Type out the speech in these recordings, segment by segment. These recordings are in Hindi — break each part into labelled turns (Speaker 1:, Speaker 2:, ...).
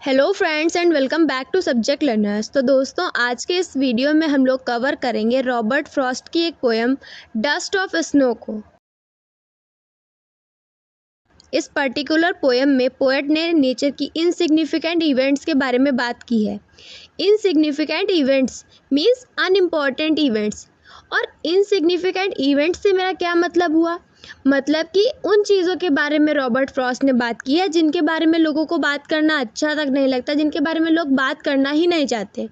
Speaker 1: Hello friends and welcome back to subject learners. तो दोस्तों, आज के इस वीडियो में हम लोग कवर करेंगे रॉबर्ट फ्रॉस्ट की एक पोएम डस्ट ऑफ स्नो को। इस पर्टिकुलर पोएम में पोएट ने नेचर की इनसिग्निफिकेंट इवेंट्स के बारे में बात की है। Insignificant events means unimportant events. और इनसिग्निफिकेंट इवेंट्स से मेरा क्या मतलब हुआ? मतलब कि उन चीज़ों के बारे में रॉबर्ट फ्रॉस्ट ने बात की है जिनके बारे में लोगों को बात करना अच्छा तक नहीं लगता, जिनके बारे में लोग बात करना ही नहीं चाहते,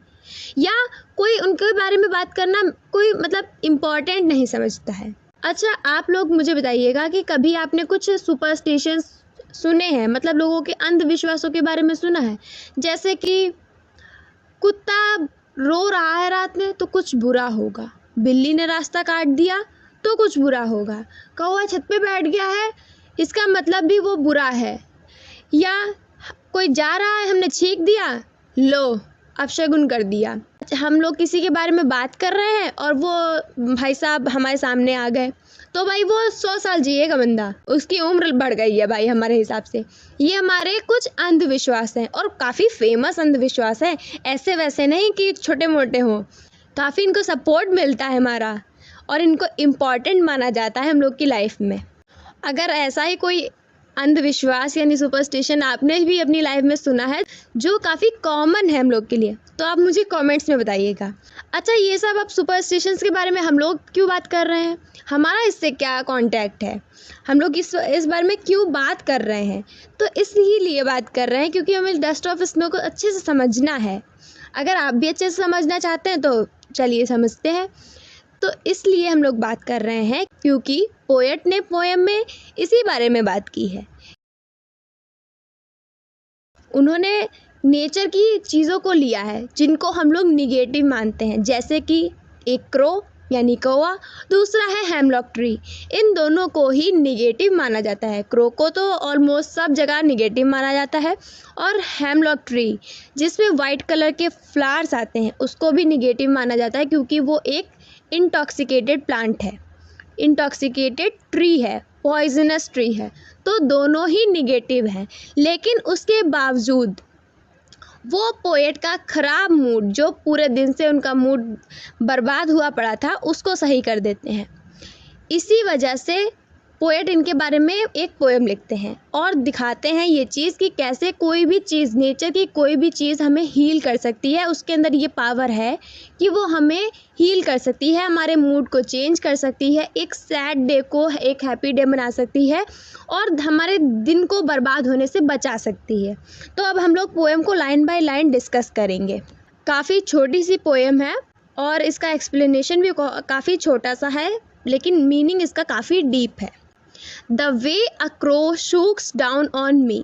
Speaker 1: या कोई उनके बारे में बात करना कोई मतलब इम्पॉर्टेंट नहीं समझता है। अच्छा, आप लोग मुझे बताइएगा कि कभी आपने कुछ सुपरस्टिशंस सुने हैं, मतलब लोगों के अंधविश्वासों के बारे में सुना है? जैसे कि कुत्ता रो रहा है रात में तो कुछ बुरा होगा, बिल्ली ने रास्ता काट दिया तो कुछ बुरा होगा, कौवा छत पे बैठ गया है इसका मतलब भी वो बुरा है, या कोई जा रहा है हमने छींक दिया, लो अपशगुन कर दिया। हम लोग किसी के बारे में बात कर रहे हैं और वो भाई साहब हमारे सामने आ गए तो भाई वो 100 साल जिएगा बंदा, उसकी उम्र बढ़ गई है भाई हमारे हिसाब से। ये हमारे कुछ अंधविश्वास हैं और काफ़ी फेमस अंधविश्वास है, ऐसे वैसे नहीं कि छोटे मोटे हों। काफ़ी इनको सपोर्ट मिलता है हमारा और इनको इम्पॉर्टेंट माना जाता है हम लोग की लाइफ में। अगर ऐसा ही कोई अंधविश्वास यानी सुपरस्टिशन आपने भी अपनी लाइफ में सुना है जो काफ़ी कॉमन है हम लोग के लिए, तो आप मुझे कमेंट्स में बताइएगा। अच्छा, ये सब अब सुपरस्टिशंस के बारे में हम लोग क्यों बात कर रहे हैं? हमारा इससे क्या कांटेक्ट है? हम लोग इस बारे में क्यों बात कर रहे हैं? तो इसलिए बात कर रहे हैं क्योंकि हमें डस्ट ऑफ स्नो को अच्छे से समझना है। अगर आप भी अच्छे से समझना चाहते हैं तो चलिए समझते हैं। तो इसलिए हम लोग बात कर रहे हैं क्योंकि पोएट ने पोएम में इसी बारे में बात की है। उन्होंने नेचर की चीज़ों को लिया है जिनको हम लोग निगेटिव मानते हैं, जैसे कि एक क्रो यानी कौवा, दूसरा है हेमलॉक ट्री। इन दोनों को ही निगेटिव माना जाता है। क्रो को तो ऑलमोस्ट सब जगह निगेटिव माना जाता है, और हेमलॉक ट्री जिसमें वाइट कलर के फ्लावर्स आते हैं उसको भी निगेटिव माना जाता है क्योंकि वो एक इंटॉक्सिकेटेड प्लांट है, इंटॉक्सिकेटेड ट्री है, पॉइजनस ट्री है। तो दोनों ही निगेटिव हैं, लेकिन उसके बावजूद वो पोएट का ख़राब मूड, जो पूरे दिन से उनका मूड बर्बाद हुआ पड़ा था, उसको सही कर देते हैं। इसी वजह से पोएट इनके बारे में एक पोएम लिखते हैं और दिखाते हैं ये चीज़ कि कैसे कोई भी चीज़, नेचर की कोई भी चीज़ हमें हील कर सकती है। उसके अंदर ये पावर है कि वो हमें हील कर सकती है, हमारे मूड को चेंज कर सकती है, एक सैड डे को एक हैप्पी डे बना सकती है और हमारे दिन को बर्बाद होने से बचा सकती है। तो अब हम लोग पोएम को लाइन बाय लाइन डिस्कस करेंगे। काफ़ी छोटी सी पोएम है और इसका एक्सप्लेनेशन भी काफ़ी छोटा सा है, लेकिन मीनिंग इसका काफ़ी डीप है। The way a crow shooks down on me.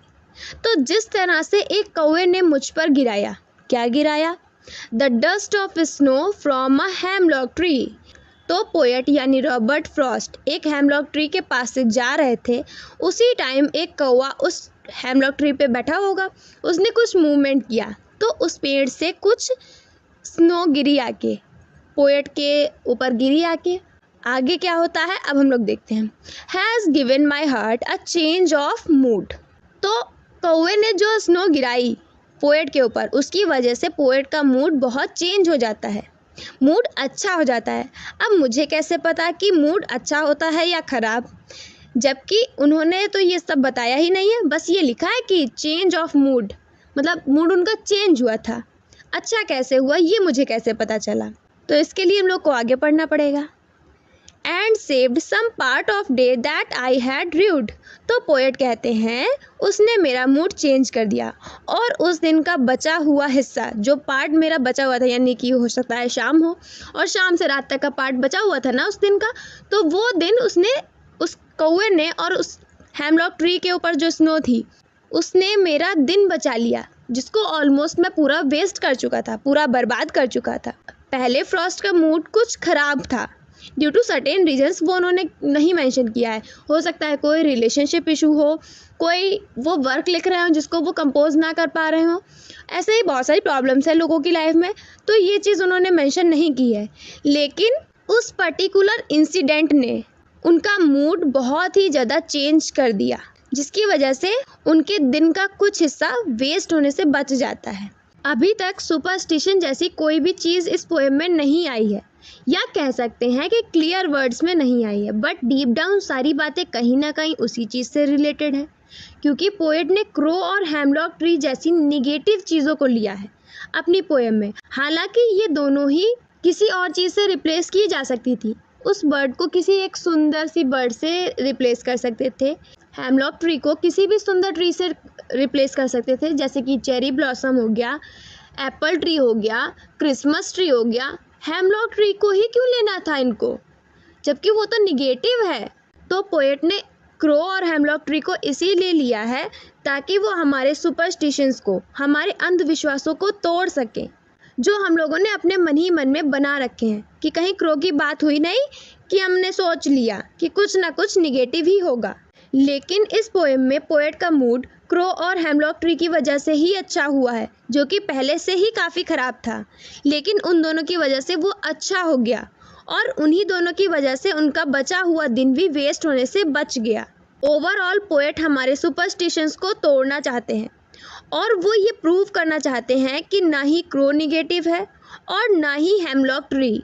Speaker 1: तो जिस तरह से एक कौवे ने मुझ पर गिराया, क्या गिराया? The dust of snow from a hemlock tree. तो पोएट यानी रॉबर्ट फ्रॉस्ट एक हेमलॉक ट्री के पास से जा रहे थे। उसी टाइम एक कौवा उस हेमलॉक ट्री पे बैठा होगा, उसने कुछ मूवमेंट किया तो उस पेड़ से कुछ स्नो गिरी आके, पोएट के ऊपर गिरी आके। आगे क्या होता है अब हम लोग देखते हैं। Has given my heart a change of mood. तो कौवे ने जो स्नो गिराई पोएट के ऊपर, उसकी वजह से पोएट का मूड बहुत चेंज हो जाता है, मूड अच्छा हो जाता है। अब मुझे कैसे पता कि मूड अच्छा होता है या ख़राब, जबकि उन्होंने तो ये सब बताया ही नहीं है, बस ये लिखा है कि चेंज ऑफ मूड, मतलब मूड उनका चेंज हुआ था। अच्छा कैसे हुआ ये मुझे कैसे पता चला? तो इसके लिए हम लोग को आगे पढ़ना पड़ेगा। And saved some part of day that I had rued. तो पोएट कहते हैं उसने मेरा मूड चेंज कर दिया और उस दिन का बचा हुआ हिस्सा, जो पार्ट मेरा बचा हुआ था, यानी कि हो सकता है शाम हो और शाम से रात तक का पार्ट बचा हुआ था ना उस दिन का, तो वो दिन उसने, उस कौवे ने और उस हेमलॉक ट्री के ऊपर जो स्नो थी उसने मेरा दिन बचा लिया, जिसको ऑलमोस्ट मैं पूरा वेस्ट कर चुका था, पूरा बर्बाद कर चुका था। पहले फ्रॉस्ट का मूड कुछ ख़राब था ड्यू टू सर्टेन रीजन्स, वो उन्होंने नहीं मेंशन किया है। हो सकता है कोई रिलेशनशिप इशू हो, कोई वो वर्क लिख रहे हो जिसको वो कंपोज ना कर पा रहे हो, ऐसे ही बहुत सारी प्रॉब्लम्स है लोगों की लाइफ में, तो ये चीज़ उन्होंने मेंशन नहीं की है। लेकिन उस पर्टिकुलर इंसिडेंट ने उनका मूड बहुत ही ज़्यादा चेंज कर दिया, जिसकी वजह से उनके दिन का कुछ हिस्सा वेस्ट होने से बच जाता है। अभी तक सुपरस्टिशन जैसी कोई भी चीज़ इस पोएम में नहीं आई है, या कह सकते हैं कि क्लियर वर्ड्स में नहीं आई है, बट डीप डाउन सारी बातें कहीं ना कहीं उसी चीज़ से रिलेटेड है, क्योंकि पोएट ने क्रो और हेमलॉक ट्री जैसी निगेटिव चीज़ों को लिया है अपनी पोएम में। हालांकि ये दोनों ही किसी और चीज़ से रिप्लेस की जा सकती थी। उस बर्ड को किसी एक सुंदर सी बर्ड से रिप्लेस कर सकते थे, हेमलॉक ट्री को किसी भी सुंदर ट्री से रिप्लेस कर सकते थे, जैसे कि चेरी ब्लॉसम हो गया, एप्पल ट्री हो गया, क्रिसमस ट्री हो गया। हेमलॉक ट्री को ही क्यों लेना था इनको, जबकि वो तो निगेटिव है। तो पोएट ने क्रो और हेमलॉक ट्री को इसीलिए लिया है ताकि वो हमारे सुपरस्टिशंस को, हमारे अंधविश्वासों को तोड़ सकें, जो हम लोगों ने अपने मन ही मन में बना रखे हैं। कि कहीं क्रो की बात हुई नहीं कि हमने सोच लिया कि कुछ ना कुछ निगेटिव ही होगा। लेकिन इस पोएम में पोएट का मूड क्रो और हेमलॉक ट्री की वजह से ही अच्छा हुआ है, जो कि पहले से ही काफ़ी ख़राब था, लेकिन उन दोनों की वजह से वो अच्छा हो गया, और उन्हीं दोनों की वजह से उनका बचा हुआ दिन भी वेस्ट होने से बच गया। ओवरऑल पोएट हमारे सुपरस्टिशंस को तोड़ना चाहते हैं, और वो ये प्रूव करना चाहते हैं कि ना ही क्रो निगेटिव है और ना ही हेमलॉक ट्री।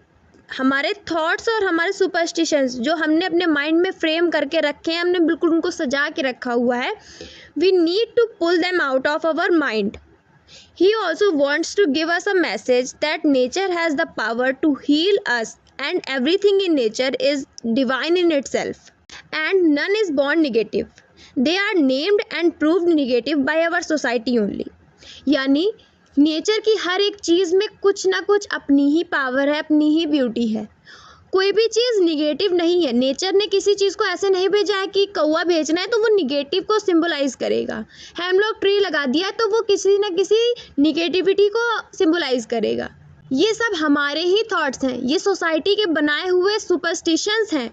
Speaker 1: हमारे थॉट्स और हमारे सुपरस्टिशंस जो हमने अपने माइंड में फ्रेम करके रखे हैं, हमने बिल्कुल उनको सजा के रखा हुआ है, we need to pull them out of our mind. He also wants to give us a message that nature has the power to heal us, and everything in nature is divine in itself, and none is born negative. They are named and proved negative by our society only. यानी नेचर की हर एक चीज़ में कुछ ना कुछ अपनी ही पावर है, अपनी ही ब्यूटी है। कोई भी चीज़ निगेटिव नहीं है। नेचर ने किसी चीज़ को ऐसे नहीं भेजा है कि कौवा भेजना है तो वो निगेटिव को सिंबलाइज करेगा, हेमलॉक ट्री लगा दिया है तो वो किसी न किसी निगेटिविटी को सिंबलाइज करेगा। ये सब हमारे ही थॉट्स हैं, ये सोसाइटी के बनाए हुए सुपरस्टिशंस हैं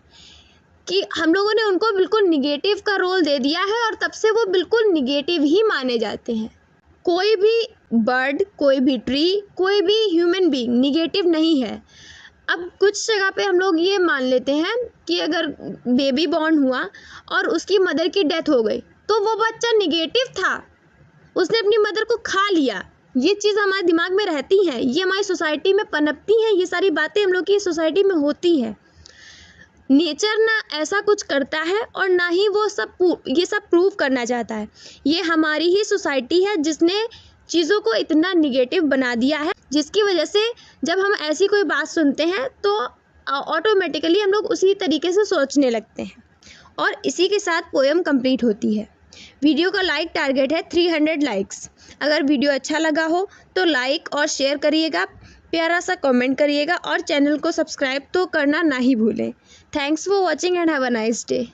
Speaker 1: कि हम लोगों ने उनको बिल्कुल निगेटिव का रोल दे दिया है, और तब से वो बिल्कुल निगेटिव ही माने जाते हैं। कोई भी बर्ड, कोई भी ट्री, कोई भी ह्यूमन बीइंग निगेटिव नहीं है। अब कुछ जगह पे हम लोग ये मान लेते हैं कि अगर बेबी बॉर्न हुआ और उसकी मदर की डेथ हो गई तो वो बच्चा निगेटिव था, उसने अपनी मदर को खा लिया। ये चीज़ हमारे दिमाग में रहती है, ये हमारी सोसाइटी में पनपती हैं, ये सारी बातें हम लोग की सोसाइटी में होती हैं। नेचर ना ऐसा कुछ करता है और ना ही वो ये सब प्रूव करना चाहता है। ये हमारी ही सोसाइटी है जिसने चीज़ों को इतना निगेटिव बना दिया है, जिसकी वजह से जब हम ऐसी कोई बात सुनते हैं तो ऑटोमेटिकली हम लोग उसी तरीके से सोचने लगते हैं। और इसी के साथ पोएम कंप्लीट होती है। वीडियो का लाइक टारगेट है 300 लाइक्स। अगर वीडियो अच्छा लगा हो तो लाइक और शेयर करिएगा, प्यारा सा कमेंट करिएगा, और चैनल को सब्सक्राइब तो करना ना ही भूलें। Thanks for watching and have a nice day.